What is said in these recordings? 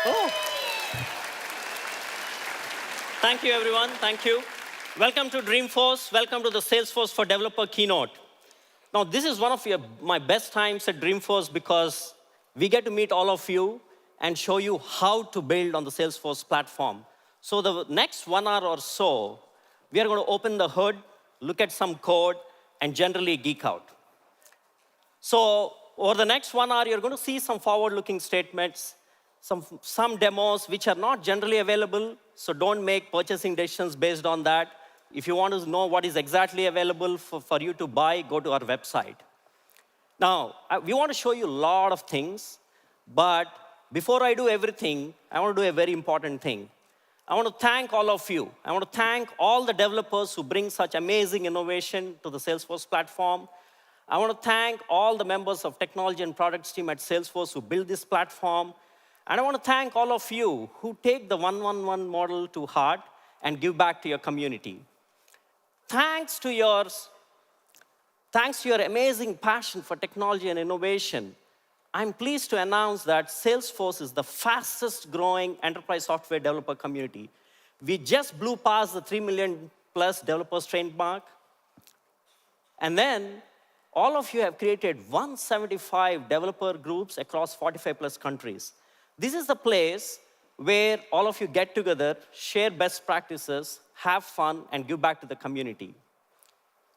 Oh, thank you, everyone. Thank you. Welcome to Dreamforce. Welcome to the Salesforce for Developer Keynote. Now, this is one of my best times at Dreamforce because we get to meet all of you and show you how to build on the Salesforce platform. So the next 1 hour or so, we are going to open the hood, look at some code, and generally geek out. So over the next 1 hour, you're going to see some forward-looking statements, some demos which are not generally available, so don't make purchasing decisions based on that. If you want to know what is exactly available for you to buy, go to our website. Now, we want to show you a lot of things, but before I do everything, I want to do a very important thing. I want to thank all of you. I want to thank all the developers who bring such amazing innovation to the Salesforce platform. I want to thank all the members of technology and products team at Salesforce who build this platform. And I want to thank all of you who take the 1-1-1 model to heart and give back to your community. Thanks to your amazing passion for technology and innovation, I'm pleased to announce that Salesforce is the fastest growing enterprise software developer community. We just blew past the 3 million plus developers trained mark. And then all of you have created 175 developer groups across 45 plus countries. This is the place where all of you get together, share best practices, have fun, and give back to the community.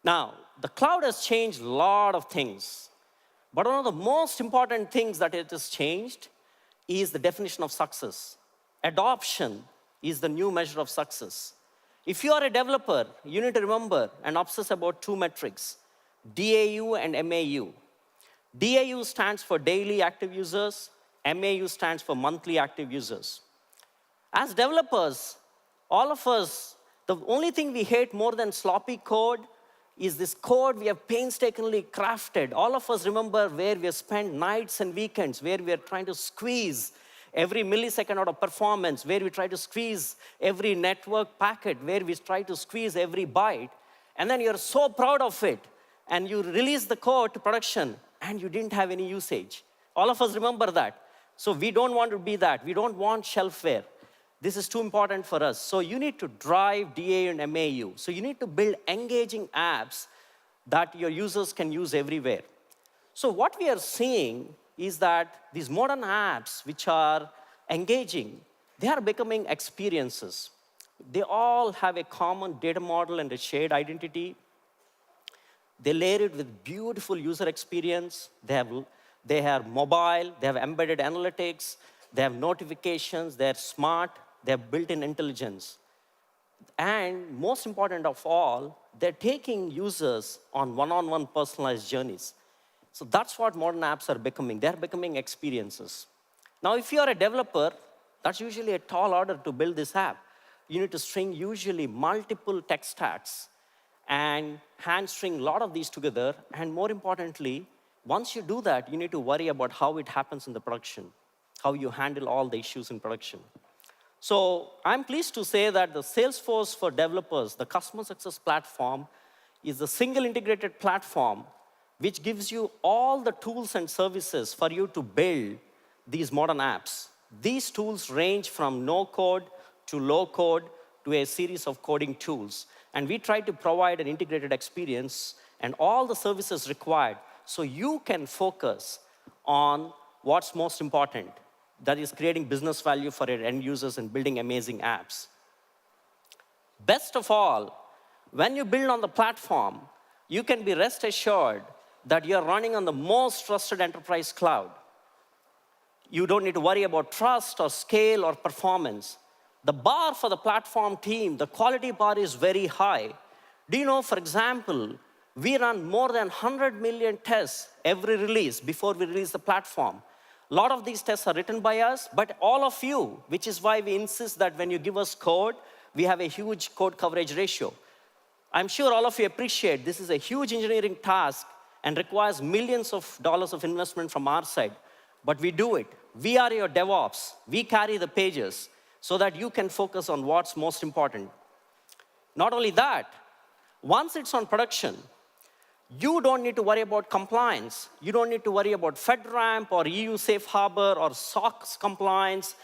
Now, the cloud has changed a lot of things. But one of the most important things that it has changed is the definition of success. Adoption is the new measure of success. If you are a developer, you need to remember and obsess about two metrics, DAU and MAU. DAU stands for daily active users. MAU stands for monthly active users. As developers, all of us, the only thing we hate more than sloppy code is this code we have painstakingly crafted. All of us remember where we have spent nights and weekends, where we are trying to squeeze every millisecond out of performance, where we try to squeeze every network packet, where we try to squeeze every byte. And then you're so proud of it, and you release the code to production, and you didn't have any usage. All of us remember that. So we don't want to be that. We don't want shelfware. This is too important for us. So you need to drive DA and MAU. So you need to build engaging apps that your users can use everywhere. So what we are seeing is that these modern apps which are engaging, they are becoming experiences. They all have a common data model and a shared identity. They layer it with beautiful user experience. They have mobile, they have embedded analytics, they have notifications, they're smart, they have built-in intelligence. And most important of all, they're taking users on one-on-one personalized journeys. So that's what modern apps are becoming. They're becoming experiences. Now, if you're a developer, that's usually a tall order to build this app. You need to string usually multiple tech stacks and hand string a lot of these together. And more importantly, once you do that, you need to worry about how it happens in the production, how you handle all the issues in production. So I'm pleased to say that the Salesforce for developers, the customer success platform, is a single integrated platform which gives you all the tools and services for you to build these modern apps. These tools range from no code to low code to a series of coding tools. And we try to provide an integrated experience and all the services required so you can focus on what's most important, that is creating business value for your end users and building amazing apps. Best of all, when you build on the platform, you can be rest assured that you're running on the most trusted enterprise cloud. You don't need to worry about trust or scale or performance. The bar for the platform team, the quality bar is very high. Do you know, for example, we run more than 100 million tests every release before we release the platform. A lot of these tests are written by us, but all of you, which is why we insist that when you give us code, we have a huge code coverage ratio. I'm sure all of you appreciate this is a huge engineering task and requires millions of dollars of investment from our side. But we do it. We are your DevOps. We carry the pages so that you can focus on what's most important. Not only that, once it's on production, you don't need to worry about compliance. You don't need to worry about FedRAMP or EU Safe Harbor or SOX compliance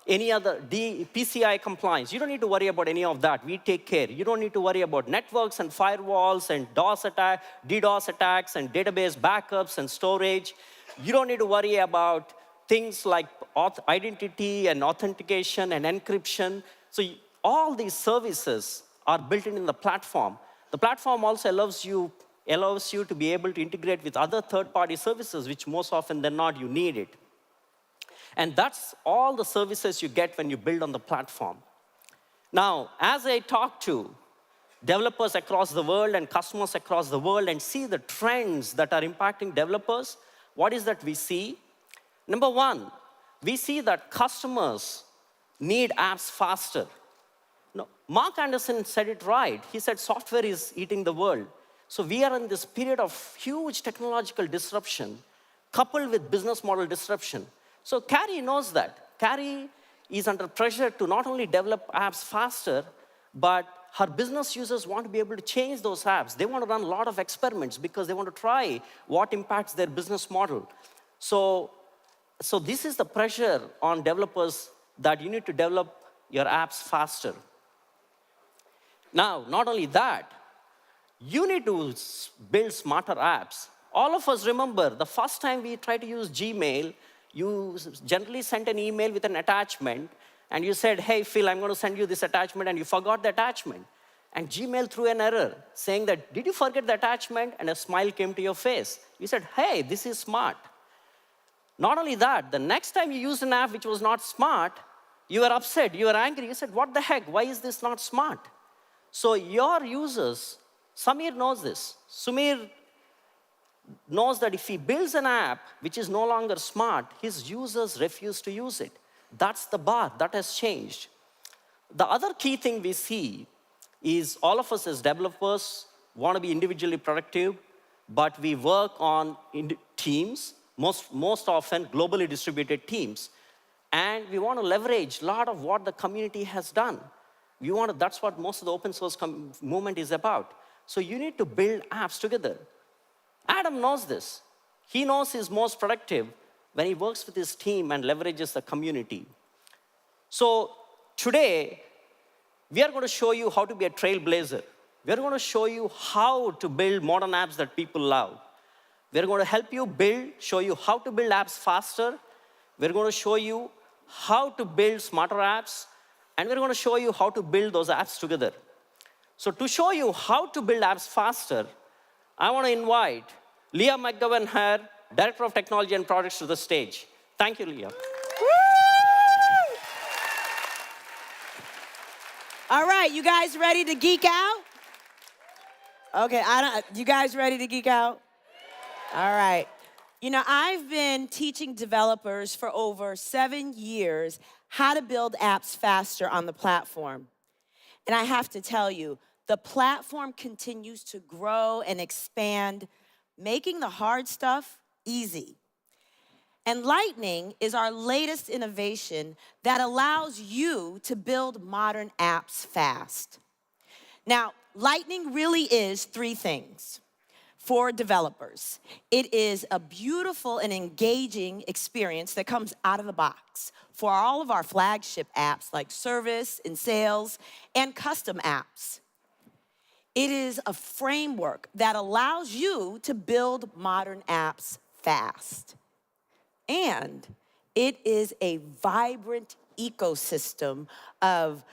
any other PCI compliance. You don't need to worry about any of that. We take care. You don't need to worry about networks and firewalls and DDoS attacks and database backups and storage. You don't need to worry about things like identity and authentication and encryption. So all these services are built in the platform. The platform also allows you to be able to integrate with other third-party services, which most often than not, you need it. And that's all the services you get when you build on the platform. Now, as I talk to developers across the world and customers across the world and see the trends that are impacting developers, what is that we see? Number one, we see that customers need apps faster. No, Mark Anderson said it right. He said software is eating the world. So we are in this period of huge technological disruption coupled with business model disruption. So Carrie knows that. Carrie is under pressure to not only develop apps faster, but her business users want to be able to change those apps. They want to run a lot of experiments because they want to try what impacts their business model. So this is the pressure on developers that you need to develop your apps faster. Now, not only that, you need to build smarter apps. All of us remember the first time we tried to use Gmail, you generally sent an email with an attachment, and you said, hey, Phil, I'm going to send you this attachment, and you forgot the attachment. And Gmail threw an error saying that, did you forget the attachment? And a smile came to your face. You said, hey, this is smart. Not only that, the next time you used an app which was not smart, you were upset, you were angry. You said, what the heck? Why is this not smart? So your users, Samir knows this. Sumir knows that if he builds an app which is no longer smart, his users refuse to use it. That's the bar. That has changed. The other key thing we see is all of us as developers want to be individually productive, but we work on teams, most often globally distributed teams. And we want to leverage a lot of what the community has done. That's what most of the open source movement is about. So you need to build apps together. Adam knows this. He knows he's most productive when he works with his team and leverages the community. So today, we are going to show you how to be a trailblazer. We are going to show you how to build modern apps that people love. We are going to help you show you how to build apps faster. We're going to show you how to build smarter apps. And we're going to show you how to build those apps together. So to show you how to build apps faster, I want to invite Leah McGovern here, Director of Technology and Products, to the stage. Thank you, Leah. All right, you guys ready to geek out? Okay, you guys ready to geek out? All right. You know, I've been teaching developers for over 7 years how to build apps faster on the platform. And I have to tell you, the platform continues to grow and expand, making the hard stuff easy. And Lightning is our latest innovation that allows you to build modern apps fast. Now, Lightning really is 3 things for developers. It is a beautiful and engaging experience that comes out of the box for all of our flagship apps like Service and Sales and custom apps. It is a framework that allows you to build modern apps fast. And it is a vibrant ecosystem of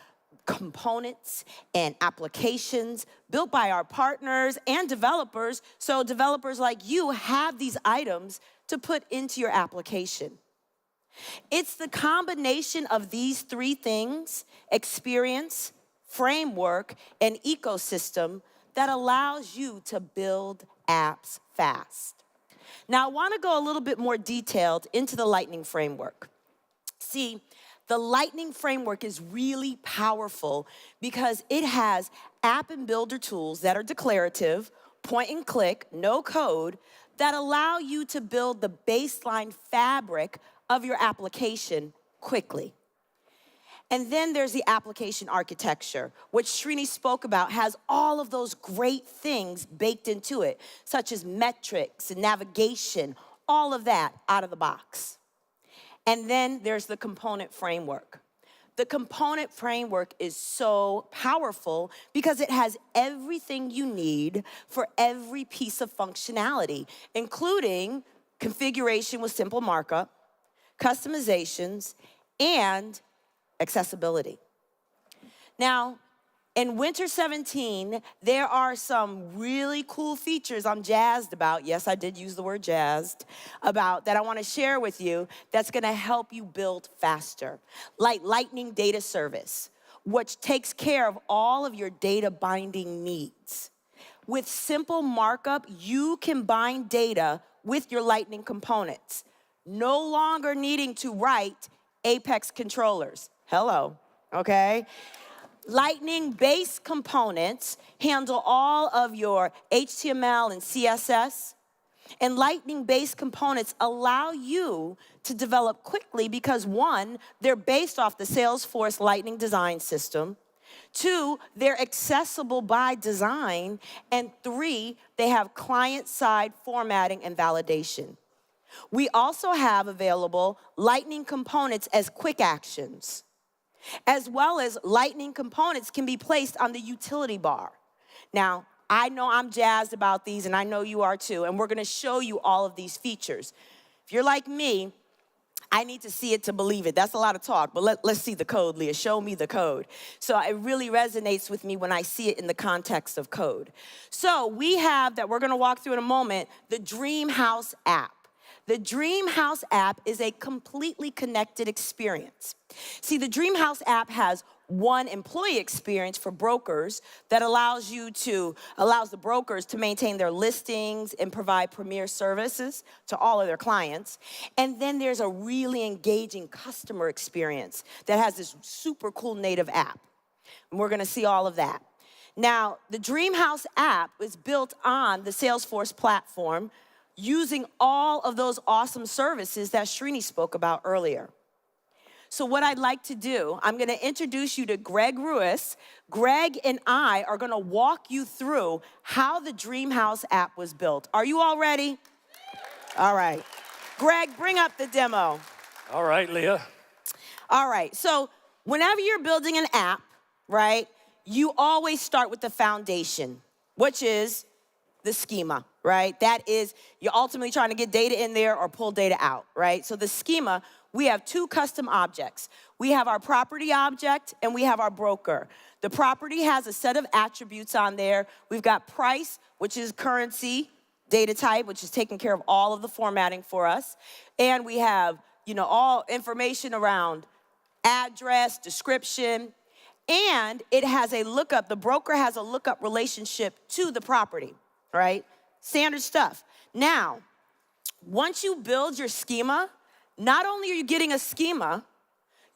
components and applications built by our partners and developers, so developers like you have these items to put into your application. It's the combination of these 3 things, experience, framework, and ecosystem, that allows you to build apps fast. Now, I want to go a little bit more detailed into the Lightning framework. See, the Lightning framework is really powerful because it has app and builder tools that are declarative, point and click, no code, that allow you to build the baseline fabric of your application quickly. And then there's the application architecture, which Srini spoke about, has all of those great things baked into it, such as metrics and navigation, all of that out of the box. And then there's the component framework. The component framework is so powerful because it has everything you need for every piece of functionality, including configuration with simple markup, customizations, and accessibility. Now, in Winter 17, there are some really cool features I'm jazzed about. Yes, I did use the word jazzed about that I want to share with you that's going to help you build faster. Like Lightning Data Service, which takes care of all of your data binding needs. With simple markup, you can bind data with your Lightning components, no longer needing to write Apex controllers. Hello, okay? Lightning-based components handle all of your HTML and CSS, and Lightning-based components allow you to develop quickly because one, they're based off the Salesforce Lightning Design System. Two, they're accessible by design. And three, they have client-side formatting and validation. We also have available Lightning components as quick actions, as well as Lightning components can be placed on the utility bar. Now, I know I'm jazzed about these, and I know you are too, and we're gonna show you all of these features. If you're like me, I need to see it to believe it. That's a lot of talk, but let's see the code, Leah. Show me the code. So it really resonates with me when I see it in the context of code. So we have, that we're gonna walk through in a moment, the Dreamhouse app. The Dreamhouse app is a completely connected experience. See, the Dreamhouse app has one employee experience for brokers that allows the brokers to maintain their listings and provide premier services to all of their clients. And then there's a really engaging customer experience that has this super cool native app. And we're gonna see all of that. Now, the Dreamhouse app is built on the Salesforce platform, using all of those awesome services that Srini spoke about earlier. So what I'd like to do, I'm gonna introduce you to Greg Ruiz. Greg and I are gonna walk you through how the Dreamhouse app was built. Are you all ready? All right. Greg, bring up the demo. All right, Leah. All right, so whenever you're building an app, right, you always start with the foundation, which is the schema, right? That is, you're ultimately trying to get data in there or pull data out, right? So the schema, we have two custom objects. We have our property object and we have our broker. The property has a set of attributes on there. We've got price, which is currency, data type, which is taking care of all of the formatting for us. And we have, all information around address, description, and it has a lookup. The broker has a lookup relationship to the property. Right? Standard stuff. Now, once you build your schema, not only are you getting a schema,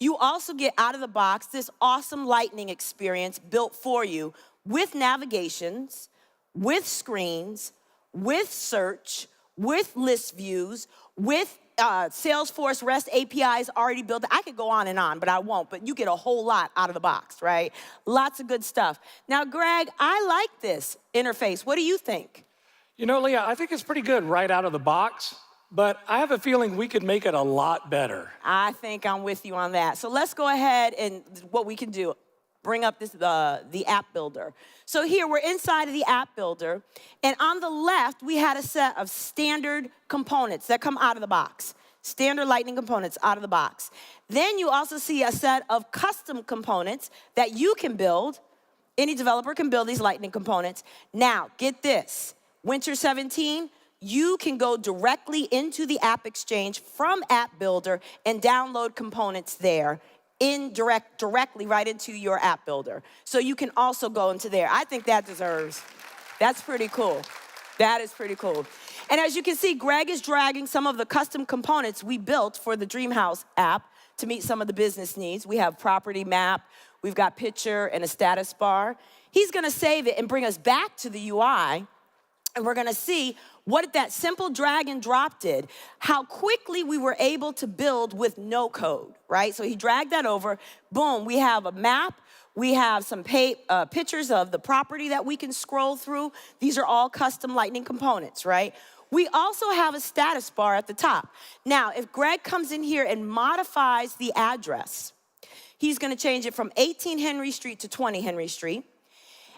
you also get out of the box this awesome Lightning experience built for you with navigations, with screens, with search, with list views, with Salesforce REST APIs already built. I could go on and on, but I won't. But you get a whole lot out of the box, right? Lots of good stuff. Now, Greg, I like this interface. What do you think? Leah, I think it's pretty good right out of the box, but I have a feeling we could make it a lot better. I think I'm with you on that. So let's go ahead and what we can do. Bring up the app builder. So here we're inside of the app builder, and on the left we had a set of standard components that come out of the box. Standard Lightning components out of the box. Then you also see a set of custom components that you can build. Any developer can build these Lightning components. Now, get this. Winter 17, you can go directly into the App Exchange from App Builder and download components there directly right into your app builder. So you can also go into there. I think that's pretty cool. That is pretty cool. And as you can see, Greg is dragging some of the custom components we built for the Dreamhouse app to meet some of the business needs. We have property map, we've got picture and a status bar. He's gonna save it and bring us back to the UI, and we're gonna see what that simple drag and drop did, how quickly we were able to build with no code, right? So he dragged that over, boom, we have a map, we have some pictures of the property that we can scroll through. These are all custom Lightning components, right? We also have a status bar at the top. Now, if Greg comes in here and modifies the address, he's gonna change it from 18 Henry Street to 20 Henry Street.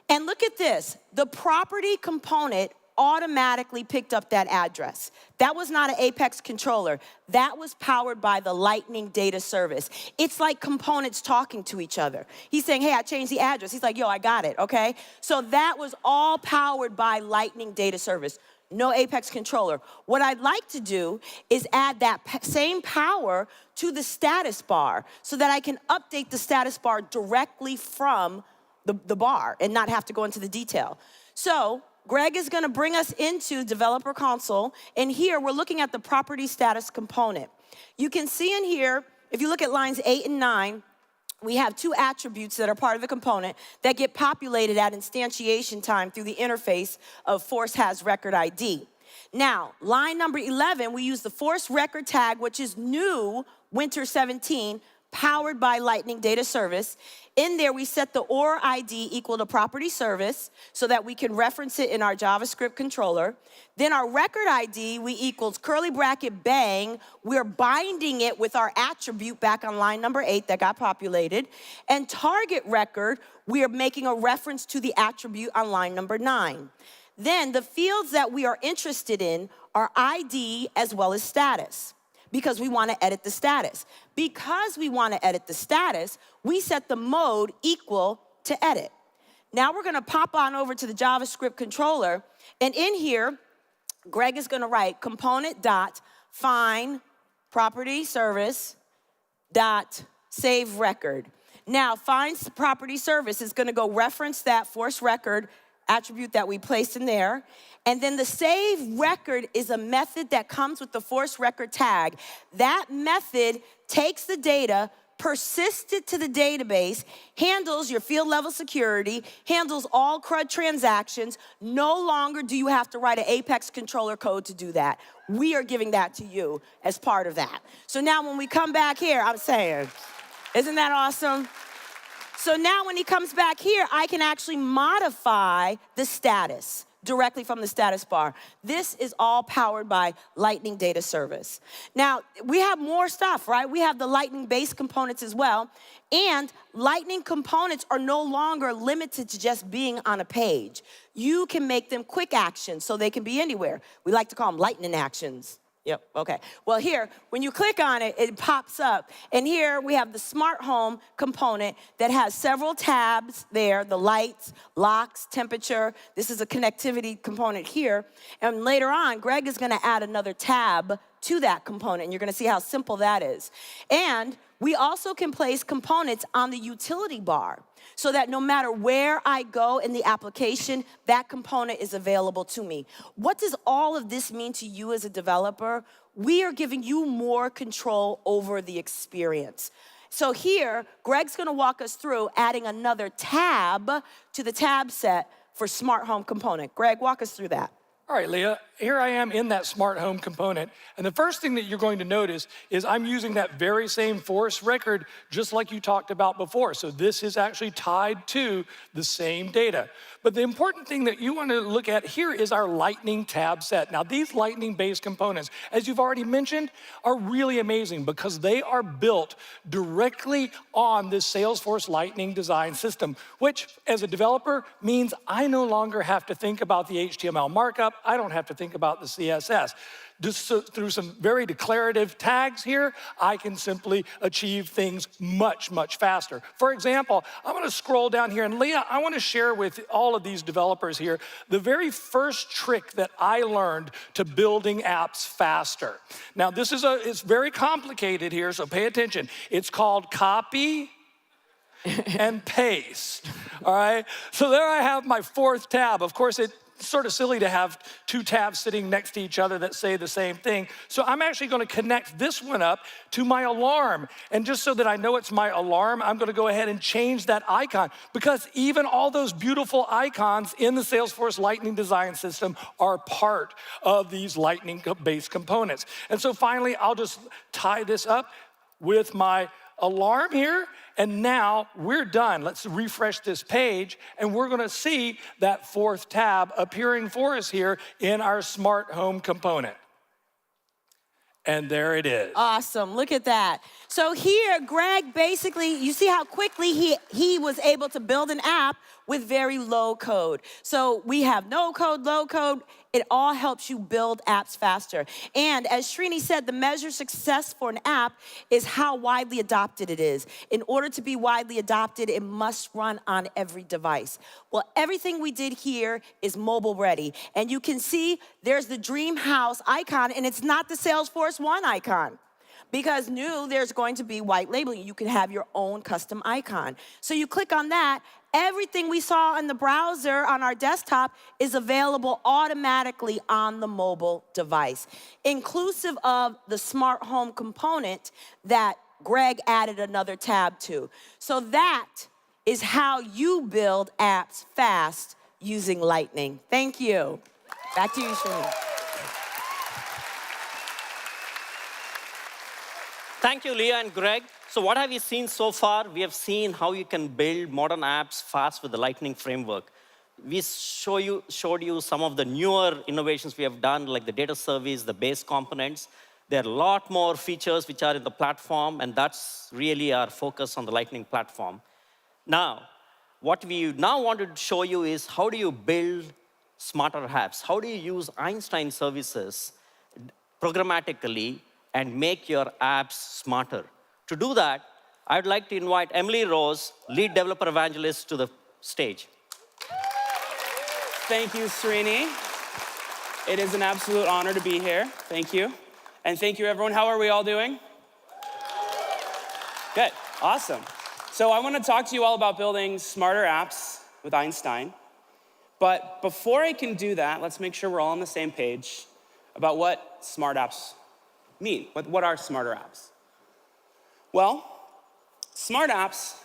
And look at this, the property component automatically picked up that address. That was not an Apex controller. That was powered by the Lightning Data Service. It's like components talking to each other. He's saying, hey, I changed the address. He's like, yo, I got it, okay? So that was all powered by Lightning Data Service. No Apex controller. What I'd like to do is add that same power to the status bar so that I can update the status bar directly from the bar and not have to go into the detail. So Greg is gonna bring us into Developer Console, and here we're looking at the property status component. You can see in here, if you look at lines 8 and 9, we have 2 attributes that are part of the component that get populated at instantiation time through the interface of Force Has Record ID. Now, line number 11, we use the Force Record tag, which is new, Winter 17, powered by Lightning Data Service. In there, we set the OR ID equal to property service so that we can reference it in our JavaScript controller. Then our record ID, we equals curly bracket bang. We're binding it with our attribute back on line number 8 that got populated. And target record, we are making a reference to the attribute on line number 9. Then the fields that we are interested in are ID as well as status, because we want to edit the status. Because we want to edit the status, we set the mode equal to edit. Now we're going to pop on over to the JavaScript controller, and in here, Greg is going to write component.find property service dot save record. Now, find property service is going to go reference that force record attribute that we placed in there. And then the save record is a method that comes with the force record tag. That method takes the data, persists it to the database, handles your field level security, handles all CRUD transactions. No longer do you have to write an Apex controller code to do that. We are giving that to you as part of that. So now when we come back here, I'm saying, isn't that awesome? So now when he comes back here, I can actually modify the status directly from the status bar. This is all powered by Lightning Data Service. Now, we have more stuff, right? We have the Lightning-based components as well, and Lightning components are no longer limited to just being on a page. You can make them quick actions, so they can be anywhere. We like to call them lightning actions. Yep, okay. Well, here, when you click on it, it pops up. And here we have the smart home component that has several tabs there, the lights, locks, temperature. This is a connectivity component here. And later on, Greg is gonna add another tab to that component, and you're gonna see how simple that is. And we also can place components on the utility bar so that no matter where I go in the application, that component is available to me. What does all of this mean to you as a developer? We are giving you more control over the experience. So here, Greg's gonna walk us through adding another tab to the tab set for smart home component. Greg, walk us through that. All right, Leah, here I am in that smart home component. And the first thing that you're going to notice is I'm using that very same force record just like you talked about before. So this is actually tied to the same data. But the important thing that you want to look at here is our Lightning tab set. Now, these Lightning-based components, as you've already mentioned, are really amazing because they are built directly on this Salesforce Lightning design system, which, as a developer, means I no longer have to think about the HTML markup. I don't have to think about the CSS. Just through some very declarative tags here, I can simply achieve things much, much faster. For example, I'm gonna scroll down here, and Leah, I wanna share with all of these developers here the very first trick that I learned to building apps faster. Now, it's very complicated here, so pay attention. It's called copy and paste, all right? So there I have my fourth tab. Of course, it's sort of silly to have two tabs sitting next to each other that say the same thing. So I'm actually gonna connect this one up to my alarm. And just so that I know it's my alarm, I'm gonna go ahead and change that icon, because even all those beautiful icons in the Salesforce Lightning design system are part of these Lightning-based components. And so finally, I'll just tie this up with my alarm here, and now we're done. Let's refresh this page, and we're gonna see that fourth tab appearing for us here in our smart home component. And there it is. Awesome, look at that. So here, Greg basically, you see how quickly he was able to build an app with very low code. So we have no code, low code. It all helps you build apps faster. And as Srini said, the measure of success for an app is how widely adopted it is. In order to be widely adopted, it must run on every device. Well, everything we did here is mobile ready. And you can see there's the Dreamhouse icon, and it's not the Salesforce One icon. Because there's going to be white labeling. You can have your own custom icon. So you click on that, everything we saw in the browser on our desktop is available automatically on the mobile device, inclusive of the smart home component that Greg added another tab to. So that is how you build apps fast using Lightning. Thank you. Back to you, Srini. Thank you, Leah and Greg. So what have you seen so far? We have seen how you can build modern apps fast with the Lightning framework. We showed you some of the newer innovations we have done, like the data service, the base components. There are a lot more features which are in the platform, and that's really our focus on the Lightning platform. Now, what we now wanted to show you is how do you build smarter apps? How do you use Einstein services programmatically and make your apps smarter? To do that, I'd like to invite Emily Rose, lead developer evangelist, to the stage. Thank you, Srini. It is an absolute honor to be here. Thank you. And thank you, everyone. How are we all doing? Good. Awesome. So I want to talk to you all about building smarter apps with Einstein. But before I can do that, let's make sure we're all on the same page about what smart apps mean. What are smarter apps? Well, smart apps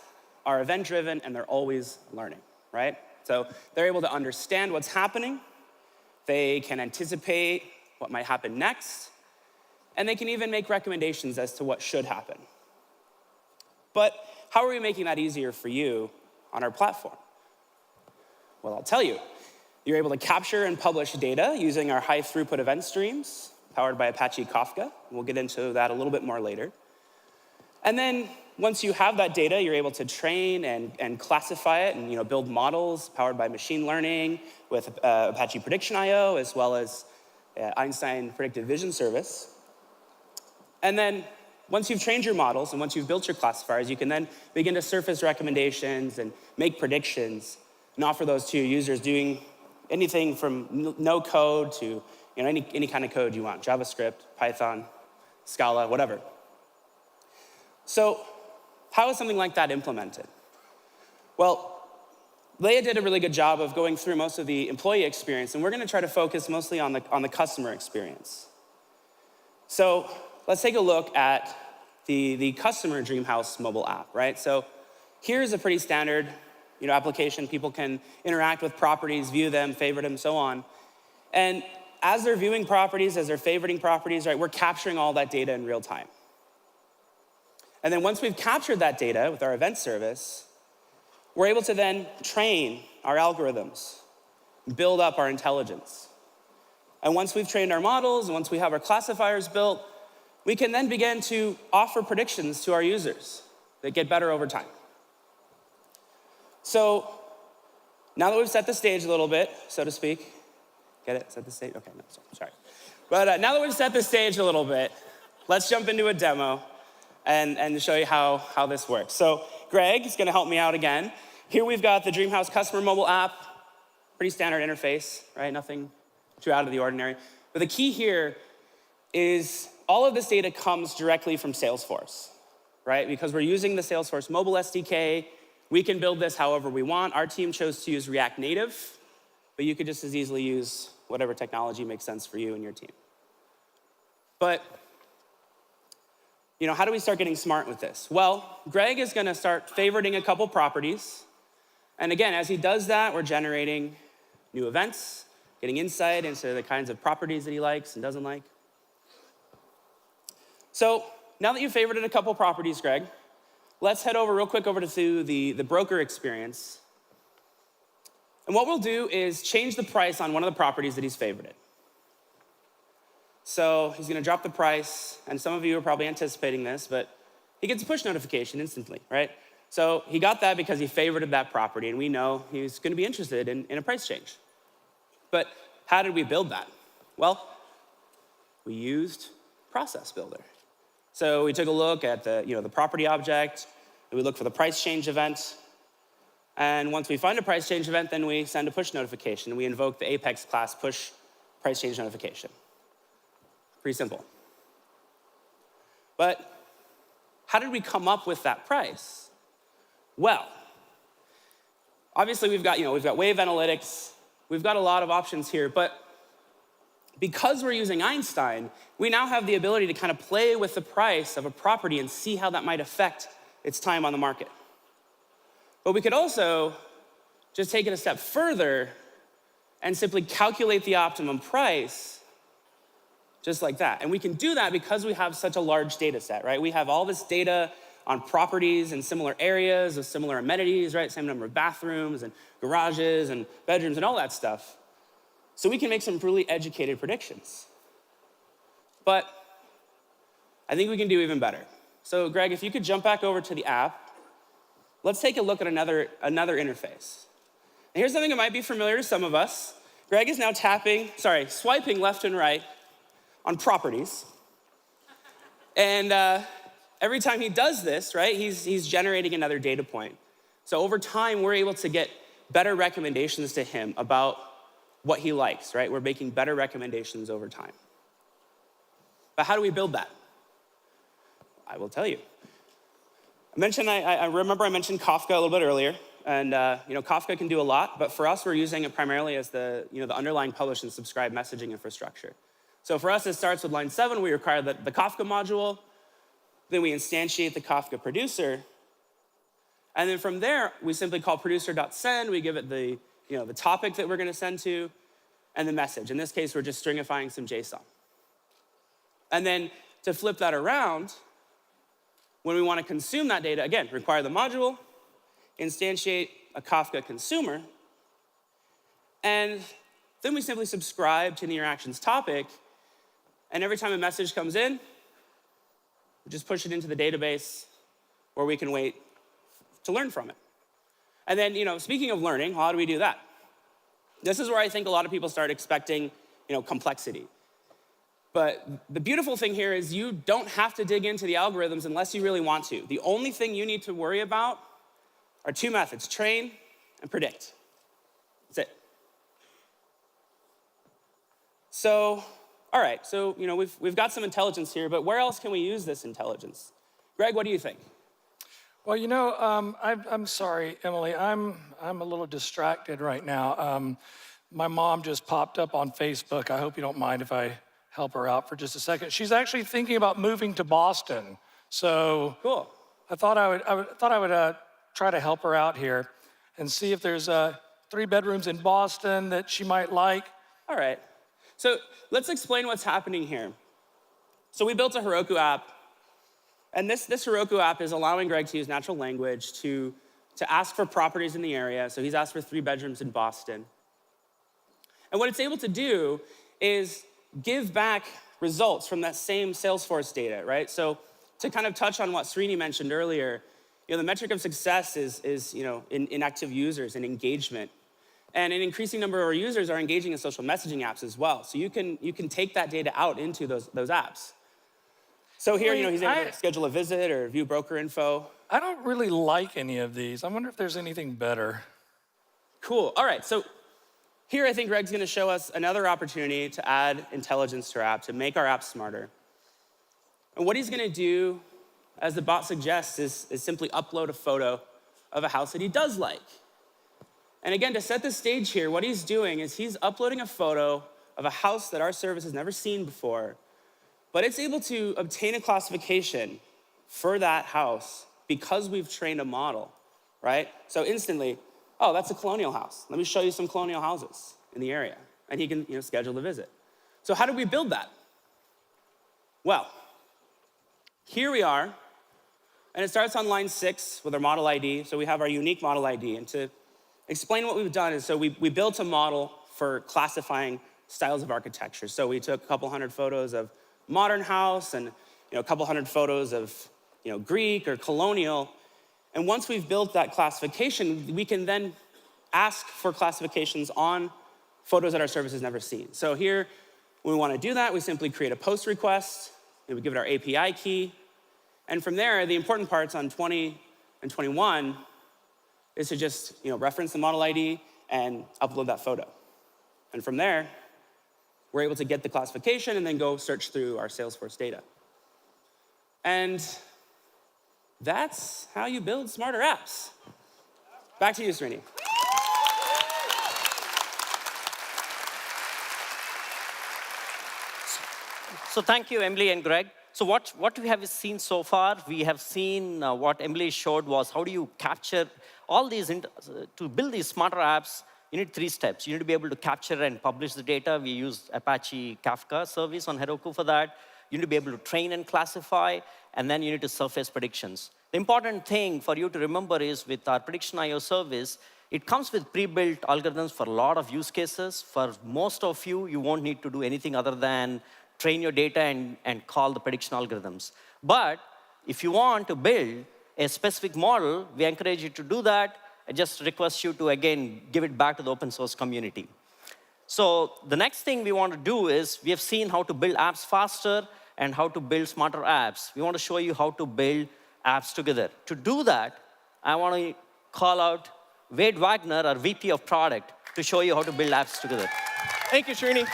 are event-driven and they're always learning, right? So they're able to understand what's happening, they can anticipate what might happen next, and they can even make recommendations as to what should happen. But how are we making that easier for you on our platform? Well, I'll tell you. You're able to capture and publish data using our high-throughput event streams, powered by Apache Kafka. We'll get into that a little bit more later. And then once you have that data, you're able to train and classify it and build models powered by machine learning with Apache Prediction IO, as well as Einstein Predictive Vision Service. And then once you've trained your models and once you've built your classifiers, you can then begin to surface recommendations and make predictions and offer those to your users, doing anything from no code to any kind of code you want, JavaScript, Python, Scala, whatever. So how is something like that implemented? Well, Leah did a really good job of going through most of the employee experience, and we're going to try to focus mostly on the customer experience. So let's take a look at the customer Dreamhouse mobile app, right? So here's a pretty standard application. People can interact with properties, view them, favorite them, so on. And as they're viewing properties, as they're favoriting properties, right, we're capturing all that data in real time. And then once we've captured that data with our event service, we're able to then train our algorithms, build up our intelligence. And once we've trained our models, and once we have our classifiers built, we can then begin to offer predictions to our users that get better over time. So now that we've set the stage a little bit, so to speak, get it? Set the stage? Okay, no, sorry. But now that we've set the stage a little bit, let's jump into a demo and show you how this works. So Greg is gonna help me out again. Here we've got the Dreamhouse customer mobile app, pretty standard interface, right? Nothing too out of the ordinary. But the key here is all of this data comes directly from Salesforce, right? Because we're using the Salesforce mobile SDK, we can build this however we want. Our team chose to use React Native, but you could just as easily use whatever technology makes sense for you and your team. But how do we start getting smart with this? Well, Greg is gonna start favoriting a couple properties. And again, as he does that, we're generating new events, getting insight into the kinds of properties that he likes and doesn't like. So now that you've favorited a couple properties, Greg, let's head over real quick over to the broker experience. And what we'll do is change the price on one of the properties that he's favorited. So he's gonna drop the price, and some of you are probably anticipating this, but he gets a push notification instantly, right? So he got that because he favorited that property, and we know he's gonna be interested in a price change. But how did we build that? Well, we used Process Builder. So we took a look at the property object, and we look for the price change event. And once we find a price change event, then we send a push notification. We invoke the Apex class push price change notification. Pretty simple. But how did we come up with that price? Well, obviously we've got wave analytics, we've got a lot of options here, but because we're using Einstein, we now have the ability to kind of play with the price of a property and see how that might affect its time on the market. But we could also just take it a step further and simply calculate the optimum price just like that. And we can do that because we have such a large data set, right? We have all this data on properties in similar areas with similar amenities, right? Same number of bathrooms and garages and bedrooms and all that stuff. So we can make some really educated predictions. But I think we can do even better. So Greg, if you could jump back over to the app, let's take a look at another interface. And here's something that might be familiar to some of us. Greg is now swiping left and right on properties. And every time he does this, right, he's generating another data point. So over time, we're able to get better recommendations to him about what he likes, right? We're making better recommendations over time. But how do we build that? I will tell you. I remember I mentioned Kafka a little bit earlier, and Kafka can do a lot, but for us, we're using it primarily as the underlying publish and subscribe messaging infrastructure. So for us, it starts with line 7. We require the Kafka module. Then we instantiate the Kafka producer. And then from there, we simply call producer.send. We give it the topic that we're going to send to and the message. In this case, we're just stringifying some JSON. And then to flip that around, when we want to consume that data, again, require the module, instantiate a Kafka consumer, and then we simply subscribe to the interactions topic. And every time a message comes in, we just push it into the database where we can wait to learn from it. And then, speaking of learning, how do we do that? This is where I think a lot of people start expecting, complexity. But the beautiful thing here is you don't have to dig into the algorithms unless you really want to. The only thing you need to worry about are 2 methods, train and predict. That's it. So, all right, so we've got some intelligence here, but where else can we use this intelligence? Greg, what do you think? Well, I'm sorry, Emily. I'm a little distracted right now. My mom just popped up on Facebook. I hope you don't mind if I help her out for just a second. She's actually thinking about moving to Boston. So cool. I thought I would try to help her out here and see if there's 3 bedrooms in Boston that she might like. All right. So let's explain what's happening here. So we built a Heroku app, and this Heroku app is allowing Greg to use natural language to ask for properties in the area. So he's asked for 3 bedrooms in Boston. And what it's able to do is give back results from that same Salesforce data, right? So to kind of touch on what Srini mentioned earlier, the metric of success is in active users and engagement. And an increasing number of our users are engaging in social messaging apps as well. So you can take that data out into those apps. So here, he's able to schedule a visit or view broker info. I don't really like any of these. I wonder if there's anything better. Cool. All right. So here, I think Greg's going to show us another opportunity to add intelligence to our app, to make our app smarter. And what he's going to do, as the bot suggests, is simply upload a photo of a house that he does like. And again, to set the stage here, what he's doing is he's uploading a photo of a house that our service has never seen before, but it's able to obtain a classification for that house because we've trained a model, right? So instantly, oh, that's a colonial house. Let me show you some colonial houses in the area. And he can schedule the visit. So how did we build that? Well, here we are And it starts on line 6 with our model ID. So we have our unique model ID. And to explain what we've done is, so we built a model for classifying styles of architecture. So we took a couple hundred photos of modern house and a couple hundred photos of Greek or colonial. And once we've built that classification, we can then ask for classifications on photos that our service has never seen. So here, when we want to do that, we simply create a post request, and we give it our API key. And from there, the important parts on 20 and 21 is to just reference the model ID and upload that photo. And from there, we're able to get the classification and then go search through our Salesforce data. And that's how you build smarter apps. Back to you, Srini. So thank you, Emily and Greg. So what we have seen so far, we have seen what Emily showed was how do you capture all these, to build these smarter apps, you need 3 steps. You need to be able to capture and publish the data. We use Apache Kafka service on Heroku for that. You need to be able to train and classify, and then you need to surface predictions. The important thing for you to remember is with our Prediction.io service, it comes with pre-built algorithms for a lot of use cases. For most of you, you won't need to do anything other than train your data and call the prediction algorithms. But if you want to build a specific model, we encourage you to do that. I just request you to, again, give it back to the open source community. So the next thing we want to do is, we have seen how to build apps faster and how to build smarter apps. We want to show you how to build apps together. To do that, I want to call out Wade Wagner, our VP of Product, to show you how to build apps together. Thank you, Srini.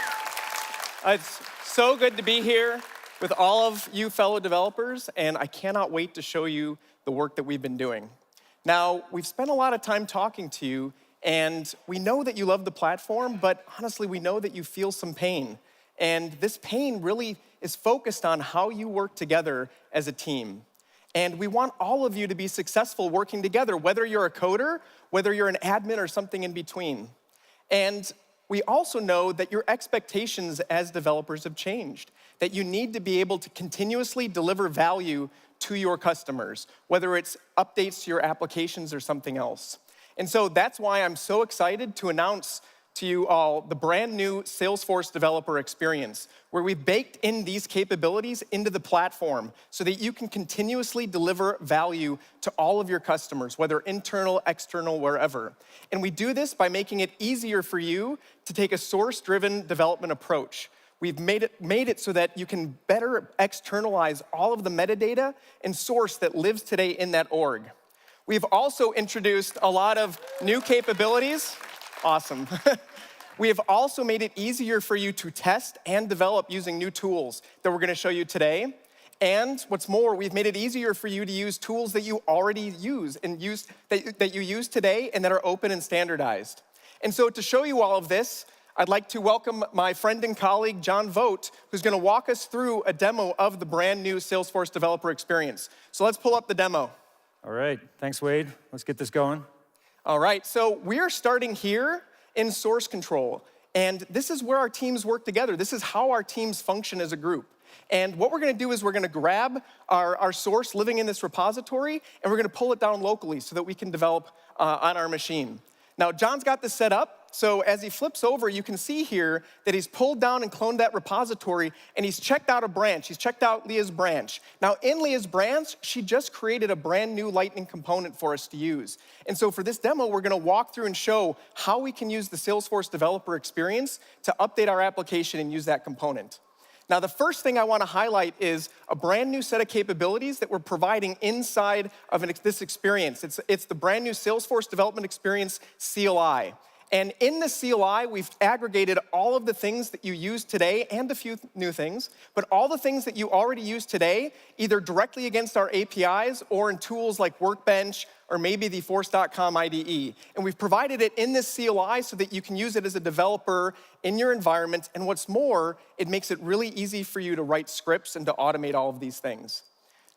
It's so good to be here with all of you fellow developers, and I cannot wait to show you the work that we've been doing. Now, we've spent a lot of time talking to you, and we know that you love the platform, but honestly, we know that you feel some pain. And this pain really is focused on how you work together as a team. And we want all of you to be successful working together, whether you're a coder, whether you're an admin, or something in between. And we also know that your expectations as developers have changed, that you need to be able to continuously deliver value to your customers, whether it's updates to your applications or something else. And so that's why I'm so excited to announce to you all the brand new Salesforce Developer Experience, where we've baked in these capabilities into the platform so that you can continuously deliver value to all of your customers, whether internal, external, wherever. And we do this by making it easier for you to take a source-driven development approach. We've made it so that you can better externalize all of the metadata and source that lives today in that org. We've also introduced a lot of new capabilities. Awesome. We have also made it easier for you to test and develop using new tools that we're going to show you today. And what's more, we've made it easier for you to use tools that you already use and that you use today and that are open and standardized. And so to show you all of this, I'd like to welcome my friend and colleague, John Vogt, who's going to walk us through a demo of the brand new Salesforce Developer Experience. So let's pull up the demo. All right, thanks, Wade. Let's get this going. All right, so we're starting here in source control. And this is where our teams work together. This is how our teams function as a group. And what we're going to do is we're going to grab our source living in this repository, and we're going to pull it down locally so that we can develop on our machine. Now, John's got this set up. So as he flips over, you can see here that he's pulled down and cloned that repository, and he's checked out a branch. He's checked out Leah's branch. Now, in Leah's branch, she just created a brand new Lightning component for us to use. And so for this demo, we're going to walk through and show how we can use the Salesforce Developer Experience to update our application and use that component. Now, the first thing I want to highlight is a brand new set of capabilities that we're providing inside of this experience. It's the brand new Salesforce Development Experience CLI. And in the CLI, we've aggregated all of the things that you use today and a few new things, but all the things that you already use today, either directly against our APIs or in tools like Workbench or maybe the Force.com IDE. And we've provided it in this CLI so that you can use it as a developer in your environment. And what's more, it makes it really easy for you to write scripts and to automate all of these things.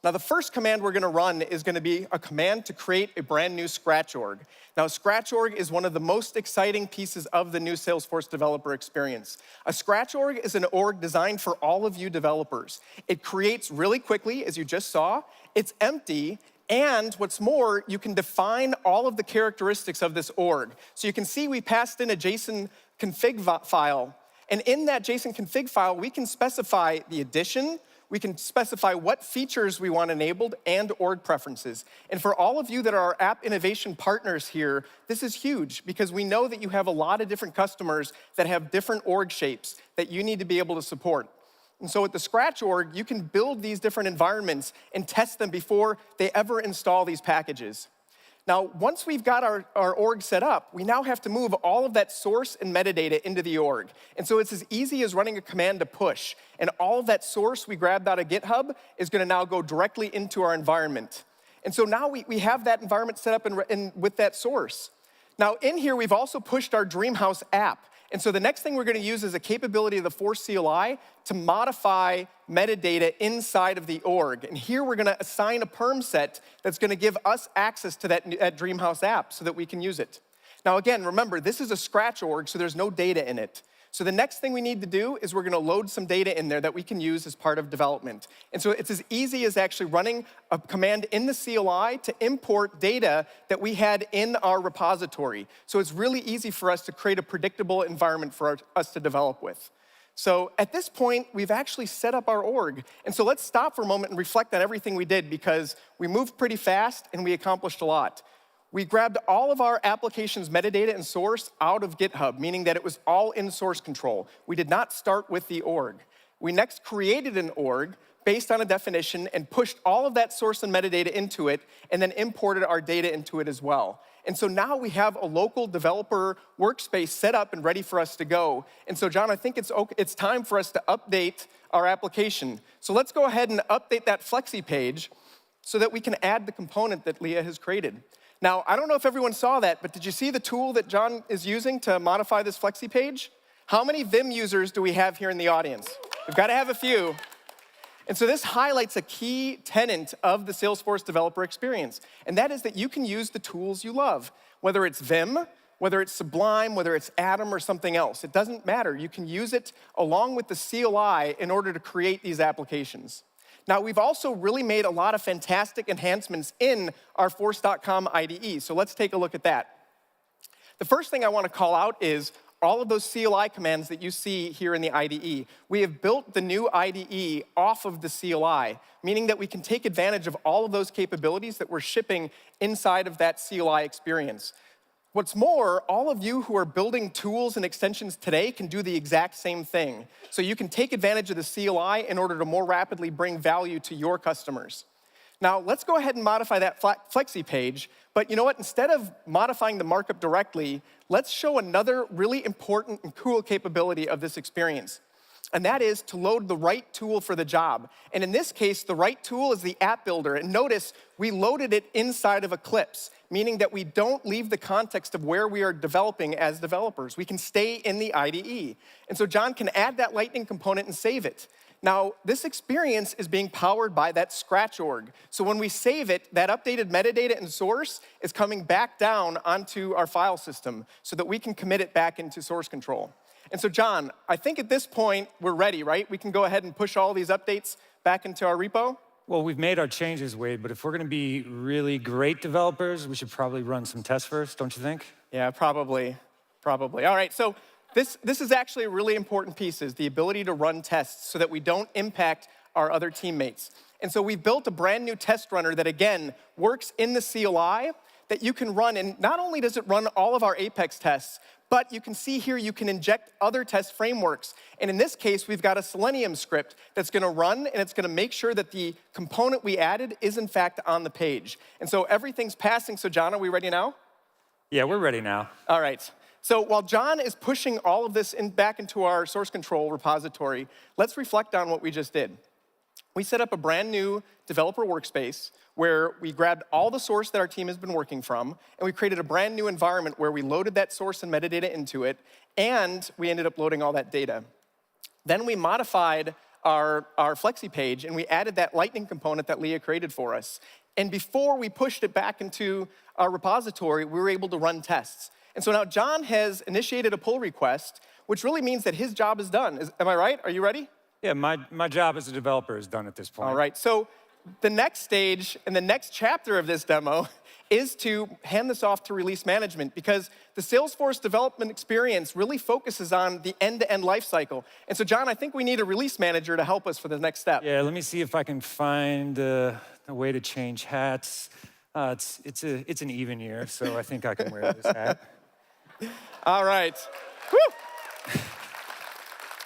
Now, the first command we're going to run is going to be a command to create a brand new Scratch org. Now, Scratch org is one of the most exciting pieces of the new Salesforce Developer Experience. A Scratch org is an org designed for all of you developers. It creates really quickly, as you just saw. It's empty, And what's more, you can define all of the characteristics of this org. So you can see we passed in a JSON config file. And in that JSON config file, we can specify the addition, we can specify what features we want enabled, and org preferences. And for all of you that are our app innovation partners here, this is huge because we know that you have a lot of different customers that have different org shapes that you need to be able to support. And so with the Scratch org, you can build these different environments and test them before they ever install these packages. Now, once we've got our org set up, we now have to move all of that source and metadata into the org. And so it's as easy as running a command to push. And all of that source we grabbed out of GitHub is gonna now go directly into our environment. And so now we have that environment set up with that source. Now in here, we've also pushed our Dreamhouse app. And so the next thing we're gonna use is a capability of the Force CLI to modify metadata inside of the org. And here we're gonna assign a perm set that's gonna give us access to that Dreamhouse app so that we can use it. Now again, remember, this is a Scratch org, so there's no data in it. So the next thing we need to do is we're gonna load some data in there that we can use as part of development. And so it's as easy as actually running a command in the CLI to import data that we had in our repository. So it's really easy for us to create a predictable environment for us to develop with. So at this point, we've actually set up our org. And so let's stop for a moment and reflect on everything we did because we moved pretty fast and we accomplished a lot. We grabbed all of our application's metadata and source out of GitHub, meaning that it was all in source control. We did not start with the org. We next created an org based on a definition and pushed all of that source and metadata into it and then imported our data into it as well. And so now we have a local developer workspace set up and ready for us to go. And so John, I think it's time for us to update our application. So let's go ahead and update that Flexi page so that we can add the component that Leah has created. Now, I don't know if everyone saw that, but did you see the tool that John is using to modify this Flexi page? How many Vim users do we have here in the audience? We've got to have a few. And so this highlights a key tenet of the Salesforce developer experience, and that is that you can use the tools you love, whether it's Vim, whether it's Sublime, whether it's Atom or something else. It doesn't matter. You can use it along with the CLI in order to create these applications. Now, we've also really made a lot of fantastic enhancements in our Force.com IDE, so let's take a look at that. The first thing I want to call out is all of those CLI commands that you see here in the IDE. We have built the new IDE off of the CLI, meaning that we can take advantage of all of those capabilities that we're shipping inside of that CLI experience. What's more, all of you who are building tools and extensions today can do the exact same thing. So you can take advantage of the CLI in order to more rapidly bring value to your customers. Now, let's go ahead and modify that Flexi page, but you know what? Instead of modifying the markup directly, let's show another really important and cool capability of this experience. And that is to load the right tool for the job. And in this case, the right tool is the app builder. And notice, we loaded it inside of Eclipse, meaning that we don't leave the context of where we are developing as developers. We can stay in the IDE. And so John can add that Lightning component and save it. Now, this experience is being powered by that Scratch org. So when we save it, that updated metadata and source is coming back down onto our file system so that we can commit it back into source control. And so John, I think at this point, we're ready, right? We can go ahead and push all these updates back into our repo? Well, we've made our changes, Wade, but if we're gonna be really great developers, we should probably run some tests first, don't you think? Yeah, probably. All right, so this is actually a really important piece, is the ability to run tests so that we don't impact our other teammates. And so we've built a brand new test runner that, again, works in the CLI that you can run. And not only does it run all of our Apex tests, but you can see here you can inject other test frameworks. And in this case, we've got a Selenium script that's gonna run, and it's gonna make sure that the component we added is in fact on the page. And so everything's passing. So John, are we ready now? Yeah, we're ready now. All right. So while John is pushing all of this back into our source control repository, let's reflect on what we just did. We set up a brand new developer workspace where we grabbed all the source that our team has been working from, and we created a brand new environment where we loaded that source and metadata into it, and we ended up loading all that data. Then we modified our Flexi page, and we added that Lightning component that Leah created for us. And before we pushed it back into our repository, we were able to run tests. And so now John has initiated a pull request, which really means that his job is done. Am I right? Are you ready? Yeah, my job as a developer is done at this point. All right, so the next stage and the next chapter of this demo is to hand this off to release management, because the Salesforce development experience really focuses on the end-to-end life cycle. And so, John, I think we need a release manager to help us for the next step. Yeah, let me see if I can find a way to change hats. It's an even year, so I think I can wear this hat. All right. Woo!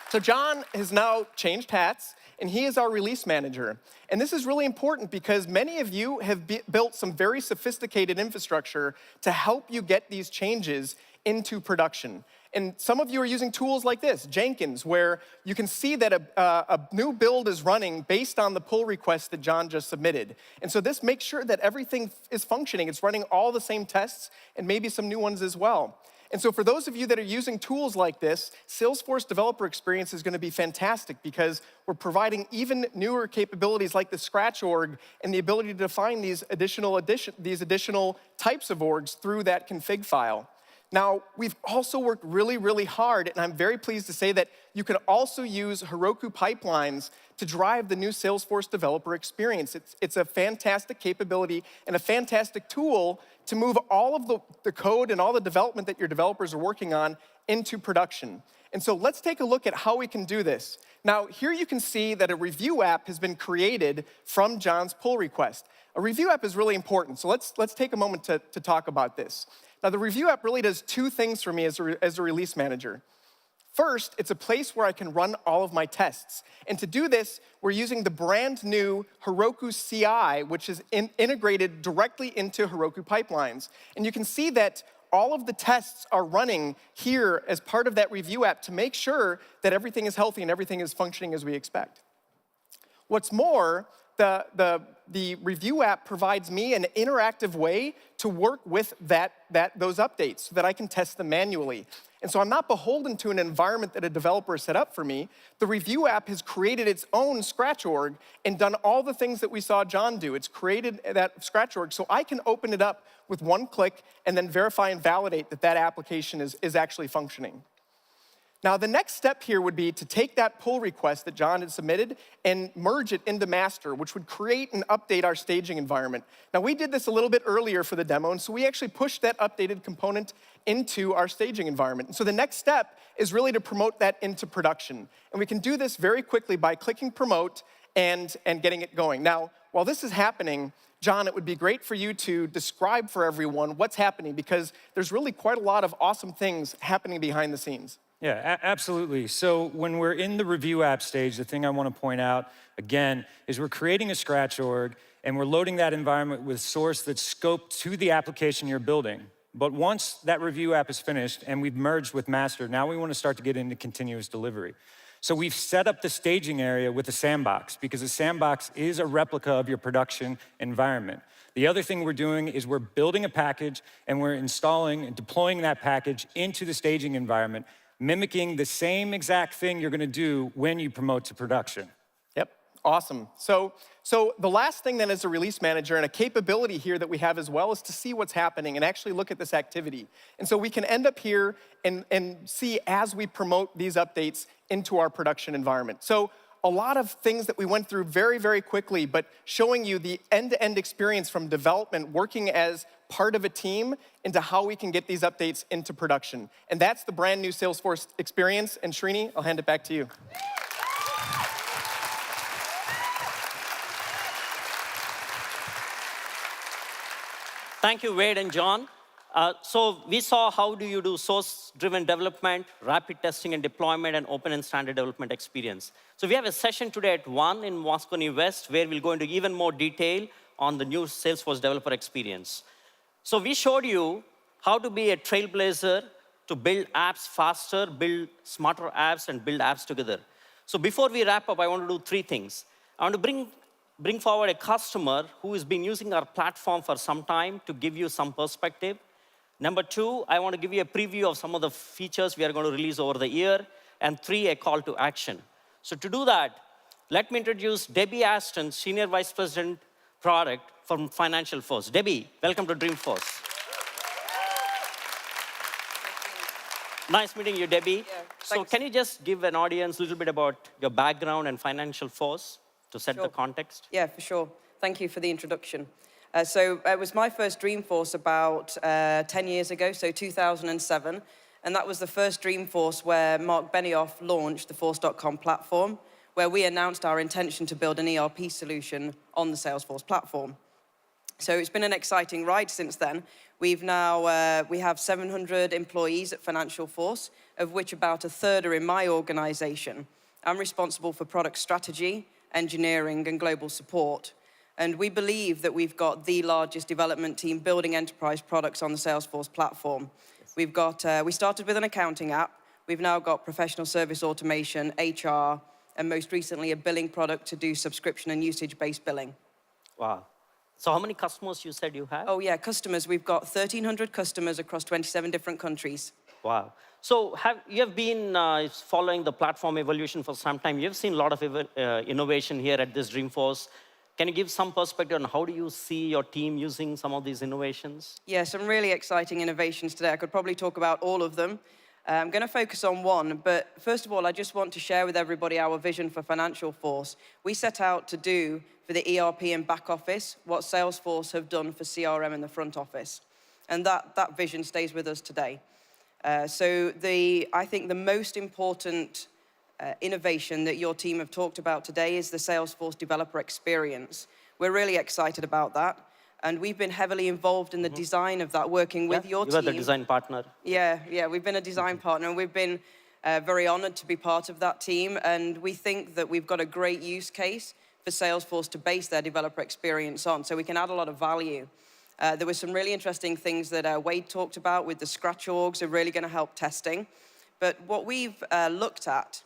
So John has now changed hats, and he is our release manager. And this is really important because many of you have built some very sophisticated infrastructure to help you get these changes into production. And some of you are using tools like this, Jenkins, where you can see that a new build is running based on the pull request that John just submitted. And so this makes sure that everything is functioning. It's running all the same tests and maybe some new ones as well. And so for those of you that are using tools like this, Salesforce Developer Experience is going to be fantastic because we're providing even newer capabilities like the Scratch org and the ability to define these additional types of orgs through that config file. Now, we've also worked really, really hard, and I'm very pleased to say that you can also use Heroku pipelines to drive the new Salesforce Developer Experience. It's a fantastic capability and a fantastic tool to move all of the code and all the development that your developers are working on into production. And so let's take a look at how we can do this. Now, here you can see that a review app has been created from John's pull request. A review app is really important, so let's take a moment to talk about this. Now, the review app really does two things for me as a release manager. First, it's a place where I can run all of my tests. And to do this, we're using the brand new Heroku CI, which is integrated directly into Heroku pipelines. And you can see that all of the tests are running here as part of that review app to make sure that everything is healthy and everything is functioning as we expect. What's more, the review app provides me an interactive way to work with those updates so that I can test them manually. And so I'm not beholden to an environment that a developer set up for me. The review app has created its own Scratch org and done all the things that we saw John do. It's created that Scratch org so I can open it up with one click and then verify and validate that that application is actually functioning. Now, the next step here would be to take that pull request that John had submitted and merge it into master, which would create and update our staging environment. Now, we did this a little bit earlier for the demo, and so we actually pushed that updated component into our staging environment. And so the next step is really to promote that into production. And we can do this very quickly by clicking promote and getting it going. Now, while this is happening, John, it would be great for you to describe for everyone what's happening, because there's really quite a lot of awesome things happening behind the scenes. Yeah, absolutely. So when we're in the review app stage, the thing I want to point out, again, is we're creating a Scratch org, and we're loading that environment with source that's scoped to the application you're building. But once that review app is finished and we've merged with master, now we want to start to get into continuous delivery. So we've set up the staging area with a sandbox, because a sandbox is a replica of your production environment. The other thing we're doing is we're building a package, and we're installing and deploying that package into the staging environment, mimicking the same exact thing you're gonna do when you promote to production. Yep, awesome. So the last thing then as a release manager, and a capability here that we have as well, is to see what's happening and actually look at this activity. And so we can end up here and see as we promote these updates into our production environment. So a lot of things that we went through very, very quickly, but showing you the end-to-end experience from development, working as part of a team, into how we can get these updates into production. And that's the brand new Salesforce experience. And Srini, I'll hand it back to you. Thank you, Wade and John. So we saw how do you do source-driven development, rapid testing and deployment, and open and standard development experience. So we have a session today at 1 in Moscone West, where we'll go into even more detail on the new Salesforce developer experience. So we showed you how to be a trailblazer to build apps faster, build smarter apps, and build apps together. So before we wrap up, I want to do 3 things. I want to bring forward a customer who has been using our platform for some time to give you some perspective. Number 2, I want to give you a preview of some of the features we are going to release over the year. And 3, a call to action. So to do that, let me introduce Debbie Aston, Senior Vice President, Product from Financial Force. Debbie, welcome to Dreamhouse. Nice meeting you, Debbie. Yeah, so thanks. can you just give an audience a little bit about your background and Financial Force to set the context? Yeah, for sure. Thank you for the introduction. So it was my first Dreamforce about 10 years ago, so 2007. And that was the first Dreamforce where Mark Benioff launched the Force.com platform, where we announced our intention to build an ERP solution on the Salesforce platform. So it's been an exciting ride since then. We have 700 employees at Financial Force, of which about a third are in my organization. I'm responsible for product strategy, engineering, and global support. And we believe that we've got the largest development team building enterprise products on the Salesforce platform. We started with an accounting app. We've now got professional service automation, HR, and most recently a billing product to do subscription and usage-based billing. Wow. So how many customers you said you have? Oh yeah, customers. We've got 1,300 customers across 27 different countries. Wow. So you have been following the platform evolution for some time. You've seen a lot of innovation here at this Dreamforce. Can you give some perspective on how do you see your team using some of these innovations? Yeah, some really exciting innovations today. I could probably talk about all of them. I'm going to focus on one, but first of all, I just want to share with everybody our vision for Financial Force. We set out to do for the ERP and back office what Salesforce have done for CRM in the front office. And that vision stays with us today. I think the most important innovation that your team have talked about today is the Salesforce developer experience. We're really excited about that. And we've been heavily involved in the design of that, working with your team. You are the design partner. Yeah, we've been a design partner, and we've been very honored to be part of that team. And we think that we've got a great use case for Salesforce to base their developer experience on, so we can add a lot of value. There were some really interesting things that Wade talked about with the scratch orgs are really going to help testing. But what we've looked at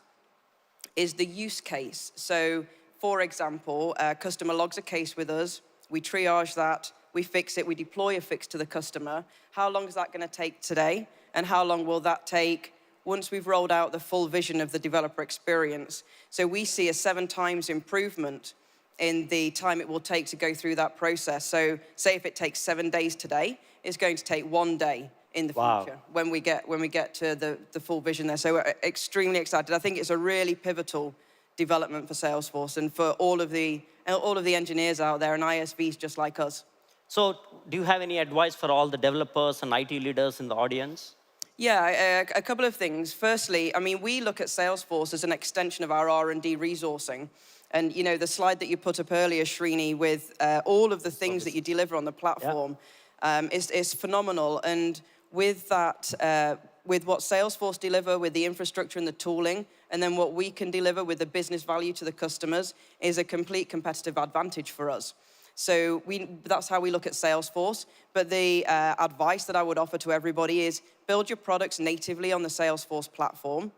is the use case. So, for example, a customer logs a case with us, we triage that, we fix it, we deploy a fix to the customer. How long is that going to take today? And how long will that take once we've rolled out the full vision of the developer experience? So we see a 7 times improvement in the time it will take to go through that process. So say if it takes 7 days today, it's going to take 1 day in the future when we get to the full vision there. So we're extremely excited. I think it's a really pivotal development for Salesforce and for all of the engineers out there and ISVs just like us. So do you have any advice for all the developers and IT leaders in the audience? Yeah, a couple of things. Firstly, I mean, we look at Salesforce as an extension of our R&D resourcing. And, you know, the slide that you put up earlier, Srini, with all of the things that you deliver on the platform is phenomenal. And with that, with what Salesforce deliver, with the infrastructure and the tooling, and then what we can deliver with the business value to the customers is a complete competitive advantage for us. So that's how we look at Salesforce. But the advice that I would offer to everybody is build your products natively on the Salesforce platform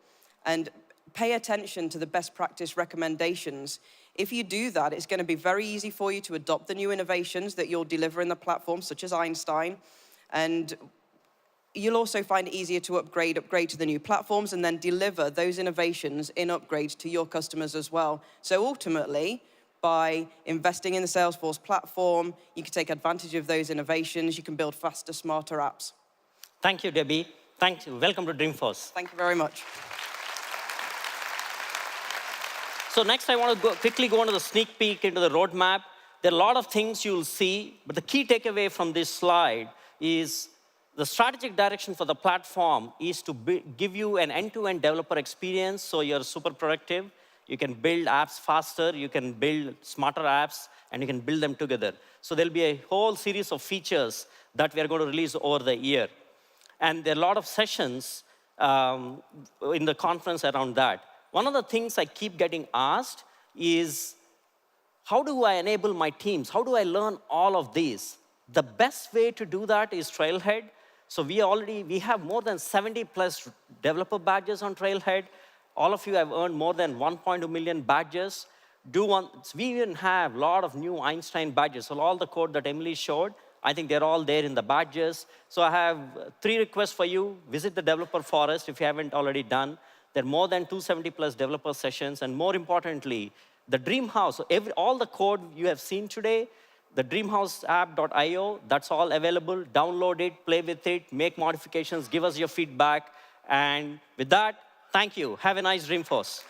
and pay attention to the best practice recommendations. If you do that, it's going to be very easy for you to adopt the new innovations that you'll deliver in the platform, such as Einstein. And you'll also find it easier to upgrade to the new platforms and then deliver those innovations in upgrades to your customers as well. So ultimately, by investing in the Salesforce platform, you can take advantage of those innovations. You can build faster, smarter apps. Thank you, Debbie. Thank you. Welcome to Dreamforce. Thank you very much. So next, I want to quickly go into the sneak peek into the roadmap. There are a lot of things you'll see, but the key takeaway from this slide is the strategic direction for the platform is to give you an end-to-end developer experience so you're super productive. You can build apps faster, you can build smarter apps, and you can build them together. So there'll be a whole series of features that we are going to release over the year. And there are a lot of sessions in the conference around that. One of the things I keep getting asked is, how do I enable my teams? How do I learn all of these? The best way to do that is Trailhead. So we have more than 70 plus developer badges on Trailhead. All of you have earned more than 1.2 million badges. We even have a lot of new Einstein badges. So all the code that Emily showed, I think they're all there in the badges. So I have 3 requests for you. Visit the developer forest if you haven't already done. There are more than 270 plus developer sessions. And more importantly, the Dreamhouse. So all the code you have seen today, the dreamhouseapp.io, that's all available. Download it, play with it, make modifications, give us your feedback. And with that, thank you. Have a nice Dreamforce.